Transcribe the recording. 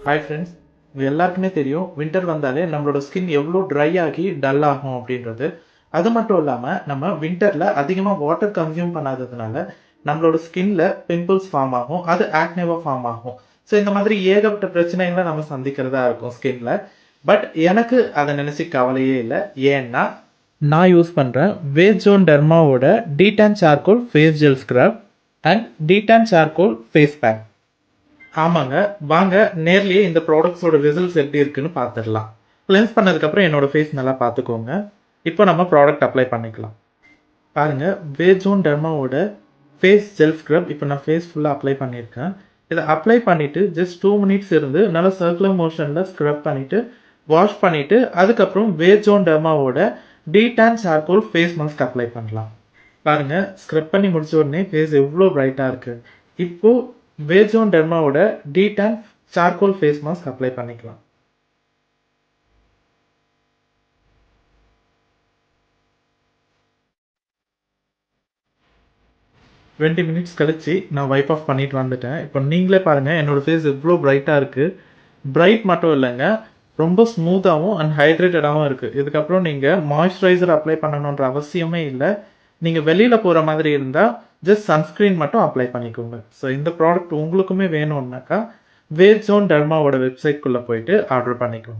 Hi friends, உங்கள் எல்லாருக்குமே தெரியும் வின்டர் வந்தாலே நம்மளோட ஸ்கின் எவ்வளோ ட்ரை ஆகி டல் ஆகும் அப்படின்றது. அது மட்டும் இல்லாமல் நம்ம வின்டரில் அதிகமாக வாட்டர் கன்சியூம் பண்ணாததுனால நம்மளோட ஸ்கின்ல பிம்பிள்ஸ் ஃபார்ம் ஆகும், அது ஆக்னேவாக ஃபார்ம் ஆகும். ஸோ இந்த மாதிரி ஏகப்பட்ட பிரச்சனைகளை நம்ம சந்திக்கிறதா இருக்கும் ஸ்கின்ல. பட் எனக்கு அதை நினச்சி கவலையே இல்லை. ஏன்னா நான் யூஸ் பண்ணுறேன் வேஜோன் டெர்மாவோட detan charcoal face gel scrub and detan charcoal face pack. ஆமாங்க. வாங்க நேர்லயே இந்த ப்ராடக்ட்ஸோட ரிசல்ட்ஸ் எப்படி இருக்குன்னு பார்த்துடலாம். கிளென்ஸ் பண்ணதுக்கப்புறம் என்னோட ஃபேஸ் நல்லா பார்த்துக்கோங்க. இப்போ நம்ம ப்ராடக்ட் அப்ளை பண்ணிக்கலாம். பாருங்க, வேஜோன் டெர்மாவோட ஃபேஸ் ஜெல் ஸ்க்ரப் இப்போ நான் ஃபேஸ் ஃபுல்லாக அப்ளை பண்ணியிருக்கேன். இதை அப்ளை பண்ணிவிட்டு ஜஸ்ட் 2 மினிட்ஸ் இருந்து நல்லா சர்க்குலர் மோஷனில் ஸ்க்ரப் பண்ணிவிட்டு வாஷ் பண்ணிவிட்டு அதுக்கப்புறம் வேஜோன் டெர்மாவோட detan charcoal face mask apply பண்ணலாம். பாருங்கள், ஸ்க்ரப் பண்ணி முடிச்ச உடனே ஃபேஸ் எவ்வளோ பிரைட்டாக இருக்குது. இப்போது வேஜோன் டெர்மாவோட detan charcoal face mask apply பண்ணிக்கலாம். டுவெண்ட்டி மினிட்ஸ் கழிச்சு நான் வைப் ஆஃப் பண்ணிட்டு வந்துட்டேன். இப்போ நீங்களே பாருங்கள் என்னோடய ஃபேஸ் எவ்வளோ பிரைட்டாக இருக்குது. பிரைட் மட்டும் இல்லைங்க, ரொம்ப ஸ்மூத்தாகவும் அண்ட் ஹைட்ரேட்டடாகவும் இருக்குது. இதுக்கப்புறம் நீங்கள் மாய்ஸ்சரைசர் அப்ளை பண்ணணுன்ற அவசியமே இல்லை. நீங்கள் வெளியில் போகிற மாதிரி இருந்தால் ஜஸ்ட் சன்ஸ்க்ரீன் மட்டும் அப்ளை பண்ணிக்கோங்க. ஸோ இந்த ப்ராடக்ட் உங்களுக்குமே வேணும்னாக்கா வேஜோன் டெர்மாவோட வெப்சைட்குள்ளே போயிட்டு ஆர்டர் பண்ணிக்கோங்க.